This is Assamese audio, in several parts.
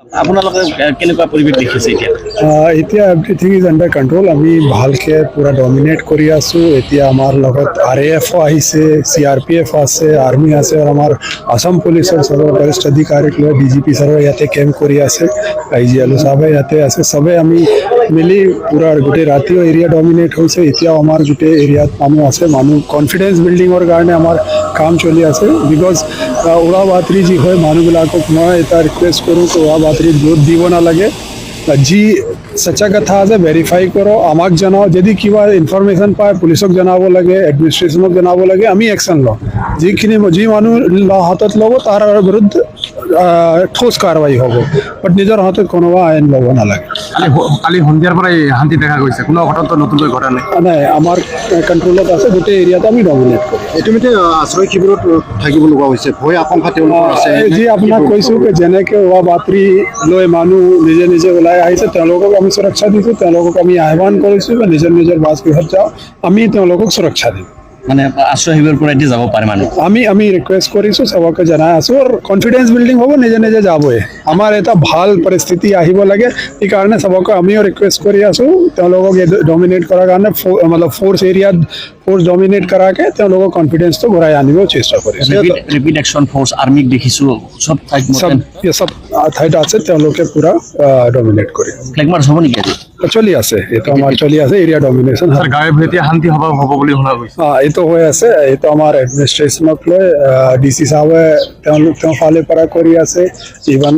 আপোনালোকে কেনেকুৱা পৰিৱেশ দেখিছে এতিয়া? এতিয়া এভৰিথিং ইজ আণ্ডাৰ কণ্ট্ৰল। আমি ভালকে পুৰা ডমিনেট কৰি আছোঁ। এতিয়া আমাৰ লগত RAF আহিছে, CRPF আছে, আৰ্মি আছে, আৰু আমাৰ আসাম পুলিচৰ চবৰ বৰিষ্ঠ আধিকাৰীক লৈ DGP ছাৰৰ ইয়াতে কেম্প কৰি আছে, IG আলু চাহাবে ইয়াতে আছে। চবে আমি মিলি পুৰা গোটেই ৰাতিও এৰিয়া ডমিনেট হৈছে। এতিয়াও আমাৰ গোটেই এৰিয়াত মানুহ আছে। মানুহ কনফিডেন্স বিল্ডিঙৰ কাৰণে আমাৰ কাম চলি আছে। বিকজ উৰা বাতৰি যি হয় মানুহবিলাকক মই এটা ৰিকুৱেষ্ট কৰোঁ যে উৰা বাতৰিত ভোট দিব নালাগে। যি সঁচা কথা আছে ভেৰিফাই কৰক, আমাক জনাওক। যদি কিবা ইনফৰমেশ্যন পায় পুলিচক জনাব লাগে, এডমিনিষ্ট্ৰেশ্যনক জনাব লাগে, আমি একশ্যন লওঁ। যি মানুহ হাতত ল'ব তাৰ বিৰুদ্ধে ঠোচ কাৰ্যবাহী হ'ব, বাট নিজৰ হাতত কোনোবা আইন ল'ব নালাগে। কালি সন্ধিয়াৰ পৰাই শান্তি দেখা গৈছে, কোনো ঘটনাটো নতুনকৈ ঘটা নাই। নাই, আমাৰ কণ্ট্ৰলত আছে। গোটেই এৰিয়াত আমি ডমিনেট কৰোঁ। ইতিমধ্যে আশ্ৰয় শিবিৰত থাকিব লগা হৈছে, ভয় আশংকা তেওঁলোকৰ আছে। যি আপোনাক কৈছোঁ যে যেনেকৈ উৰা বাতৰি লৈ মানুহ নিজে নিজে ওলাই আহিছে, তেওঁলোকক আমি সুৰক্ষা দিছোঁ। তেওঁলোকক আমি আহ্বান কৰিছোঁ যে নিজৰ নিজৰ বাসগৃহত যাওঁ, আমি তেওঁলোকক সুৰক্ষা দিম। মানে আশ্ৰয় শিবিৰৰ পৰা এতিয়া যাব পাৰে মানুহ? আমি ৰিকুৱেষ্ট কৰিছোঁ, চবকে জনাই আছোঁ, আৰু কনফিডেন্স বিল্ডিং হ'ব, নিজে নিজে যাবই। আমাৰ এটা ভাল পৰিস্থিতি আহিব লাগে, সেইকাৰণে চবকে আমিও ৰিকুৱেষ্ট কৰি আছোঁ তেওঁলোকক ডমিনেট কৰাৰ কাৰণে, ফ'ৰ্চ এৰিয়াত ফ'ৰ্চ ডমিনেট কৰাকে তেওঁলোকৰ কনফিডেন্সটো ঘূৰাই আনিব চেষ্টা কৰিছোঁ। ৰেপিড একশ্যন ফ'ৰ্চ আৰ্মিক দেখিছোঁ চব ঠাইত আছে, তেওঁলোকে পুৰা ডমিনেট কৰি ফ্লেগ মাৰ্চ হ'ব নেকি আজি? চলি আছে। এইটো আমাৰ চলি আছে, এৰিয়া ডমিনেশ্যন। গাঁৱে এতিয়া শান্তি সভা হ'ব বুলি শুনা গৈছে। এইটো হৈ আছে। এইটো আমাৰ এডমিনিষ্ট্ৰেশ্যনক লৈ DC চাহাবে তেওঁ ফালে পৰা কৰি আছে। ইভেন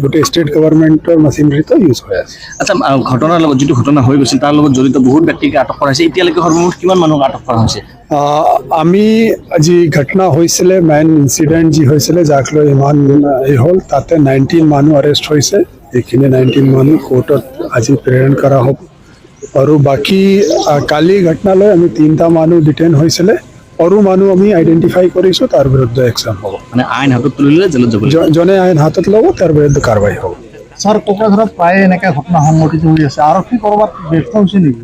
গোটেই ষ্টেট গভৰ্ণমেণ্টৰ মেচিনাৰীটো ইউজ হৈ আছে। আচ্ছা, ঘটনাৰ লগত যিটো ঘটনা হৈ গৈছিল তাৰ লগত জড়িত বহুত ব্যক্তিক আটক কৰা হৈছে। এতিয়ালৈকে সৰ্বমুঠ কিমান মানুহক আটক কৰা হৈছে? আমি যি ঘটনা হৈছিলে, মেইন ইনচিডেণ্ট যি হৈছিলে, যাক লৈ ইমান হ'ল, তাতে 19 মানুহ এৰেষ্ট হৈছে। এইখিনি 19 মানুহ কোৰ্টত আজি প্ৰেৰণ কৰা হ'ব। আৰু বাকী কালি ঘটনালৈ আমি 3টা মানুহ ডিটেইন হৈছিলে, আৰু মানুহ আমি আইডেণ্টিফাই কৰিছোঁ, তাৰ বিৰুদ্ধে একশ্যন হ'ব। মানে আইন হাতত তুলিলে জেলত যাব। জনে আইন হাতত ল'ব, তাৰ বিৰুদ্ধে কাৰ্যবাহী হ'ব। ছাৰ, কোকৰাঝাৰত প্ৰায় এনেকৈ ঘটনা সংঘটিত হৈ আছে, আৰক্ষী ক'ৰবাত ব্যৰ্থ হৈছে নেকি?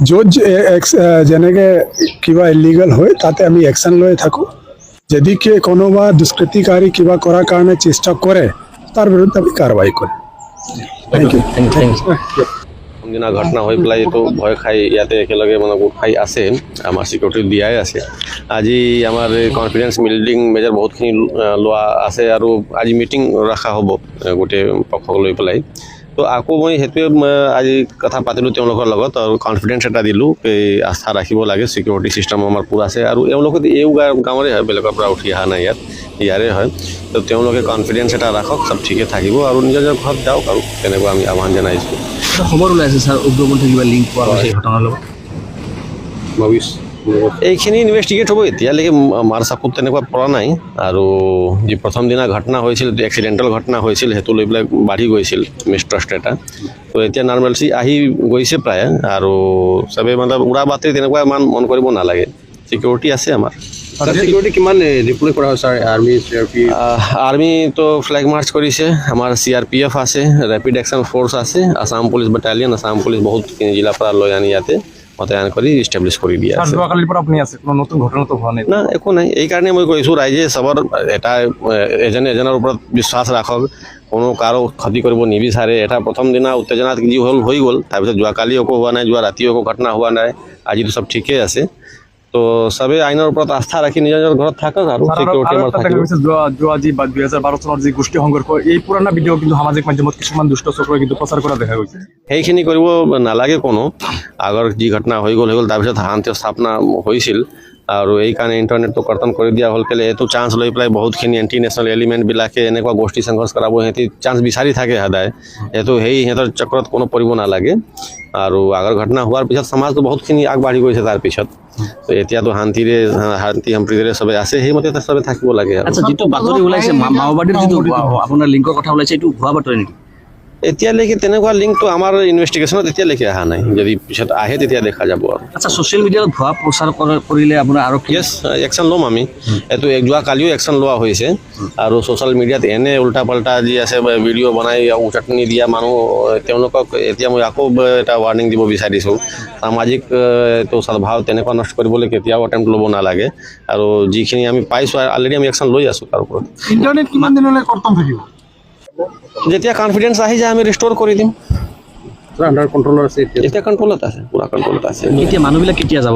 য'ত যেনেকৈ কিবা ইলিগেল হয় তাতে আমি একশ্যন লৈ থাকোঁ। যদি কোনোবা দুষ্কৃতিকাৰী কিবা কৰাৰ কাৰণে চেষ্টা কৰে, তাৰ বিৰুদ্ধে আমি কাৰ্যবাহী কৰিম। Thank you. দিনা ঘটনা হৈ পেলাই এইটো ভয় খাই ইয়াতে একেলগে মানে গোট খাই আছে, আমাৰ চিকিউৰিটি দিয়াই আছে। আজি আমাৰ কনফিডেন্স বিল্ডিং মেজাৰ বহুতখিনি লোৱা আছে, আৰু আজি মিটিং ৰখা হ'ব গোটেই পক্ষক লৈ পেলাই। তো আকৌ মই সেইটোৱে আজি কথা পাতিলোঁ তেওঁলোকৰ লগত, আৰু কনফিডেন্স এটা দিলোঁ এই আস্থা ৰাখিব লাগে, চিকিউৰিটি চিষ্টেম আমাৰ পূৰা আছে। আৰু এওঁলোকে গাঁৱৰে হয়, বেলেগৰ পৰা উঠি অহা নাই, ইয়াৰে হয়। তো তেওঁলোকে কনফিডেন্স এটা ৰাখক, চব ঠিকে থাকিব, আৰু নিজৰ নিজৰ ঘৰত যাওক, আৰু তেনেকুৱা আমি আহ্বান জনাইছোঁ। খবৰ ওলাইছে ছাৰ, উগ্ৰপন্থী কিবা লিংক পোৱা গৈছে এই ঘটনাৰ লগত? এইখিনি ইনভেষ্টিগেট হ'ব। এতিয়ালৈকে মাৰ চাকুত তেনেকুৱা পৰা নাই, আৰু যি প্ৰথম দিনা ঘটনা হৈছিল, এক্সিডেণ্টেল ঘটনা হৈছিল, সেইটো লৈ পেলাই বাঢ়ি গৈছিল মিষ্ট্ৰাষ্ট এটা। তো এতিয়া নৰ্মেলচি আহি গৈছে প্ৰায়, আৰু চবেই মানে উৰা বাতৰি তেনেকুৱা ইমান মন কৰিব নালাগে। চিকিউৰিটি আছে আমাৰ। চিকিউৰিটি কিমান ডিপ্লয় কৰা হৈছে? আৰ্মিটো ফ্লেগ মাৰ্চ কৰিছে, আমাৰ CRPF আছে, ৰেপিড একশ্যন ফ'ৰ্চ আছে, Assam police battalion, Assam police বহুতখিনি জিলাৰ পৰা লৈ আনি ইয়াতে মোতায়েন কৰি ইষ্টাব্লিছ কৰি দিয়া আছে। যোৱাকালিৰ পৰা আপুনি আছে, কোনো নতুন ঘটনাটো হোৱা নাই? না, একো নাই। এইকাৰণে মই কৈছোঁ ৰাইজে চবৰ এটা এজনে এজনৰ ওপৰত বিশ্বাস ৰাখক, কোনো কাৰো ক্ষতি কৰিব নিবিচাৰে। এটা প্ৰথম দিনা উত্তেজনাত যি হ'ল হৈ গ'ল, তাৰপিছত যোৱাকালি একো হোৱা নাই, যোৱা ৰাতিও একো ঘটনা হোৱা নাই, আজিতো চব ঠিকেই আছে। তো চবেই আইনৰ ওপৰত আস্থা ৰাখি নিজৰ নিজৰ ঘৰত থাকক, আৰু চিকিউৰিটি আমাৰ থাকিব। যোৱা যি 2012 চনৰ যি গোষ্ঠী সংঘৰ্ষ, এই পুৰণা ভিডিঅ' কিন্তু সামাজিক মাধ্যমত কিছুমান দুষ্ট চক্ৰই কিন্তু প্ৰচাৰ কৰা দেখা গৈছে। সেইখিনি কৰিব নালাগে কোনো। আগৰ যি ঘটনা হৈ গ'ল, তাৰপিছত শান্তি স্থাপনা হৈছিল, আৰু এইকাৰণে ইণ্টাৰনেটটো কৰ্তন কৰি দিয়া হ'ল। কেলৈ এইটো চান্স লৈ পেলাই বহুতখিনি এণ্টি নেশ্যনেল এলিমেণ্টবিলাকে এনেকুৱা গোষ্ঠী সংঘৰ্ষ কৰাব, সিহঁতি চান্স বিচাৰি থাকে সদায়। এইটো সিহঁতৰ চক্ৰত কোনো পৰিব নালাগে। আৰু আগৰ ঘটনা হোৱাৰ পিছত সমাজটো বহুতখিনি আগবাঢ়ি গৈছে তাৰ পিছত। এতিয়াতো শান্তি সম্প্ৰীতিৰে চবে আছে, সেইমতে চবে থাকিব লাগে। আচ্ছা, যিটো বাতৰি ওলাইছে মাওবাদীৰ যিটো আপোনাৰ লিংকৰ কথা ওলাইছে, এইটো ভুৱা বাতৰি নেকি? এতিয়ালৈকে তেনেকুৱা লিংকটো আমাৰ ইনভেষ্টিগেশ্যনত এতিয়ালৈকে অহা নাই। যদি পিছত আহে তেতিয়া দেখা যাব আৰু। আচ্ছা, ছ'চিয়েল মিডিয়াত ভুৱা প্ৰচাৰ কৰিলে আপোনাৰ আৰু য়েছ, একশ্যন ল'ম আমি। এইটো যোৱাকালিও একশ্যন লোৱা হৈছে, আৰু ছ'চিয়েল মিডিয়াত এনে উল্টা পাল্টা যি আছে ভিডিঅ' বনাই উচটনি দিয়া মানুহ, তেওঁলোকক এতিয়া মই আকৌ এটা ৱাৰ্ণিং দিব বিচাৰিছোঁ। সামাজিক এইটো সদ্ভাৱ তেনেকুৱা নষ্ট কৰিবলৈ কেতিয়াও এটেম্প্ট ল'ব নালাগে, আৰু যিখিনি আমি পাইছোঁ অলৰেডি আমি একশ্যন লৈ আছোঁ তাৰ ওপৰত। ইণ্টাৰনেট কিমান দিনলৈ কৰ্তন থাকিব? যেতিয়া কনফিডেন্স আহি যায় আমি ৰিষ্ট'ৰ কৰি দিম আণ্ডাৰ কণ্ট্ৰলৰ আছে এতিয়া এতিয়া কণ্ট্ৰলত আছে পুৰা কণ্ট্ৰলত আছে এতিয়া মানুহবিলাক কেতিয়া যাব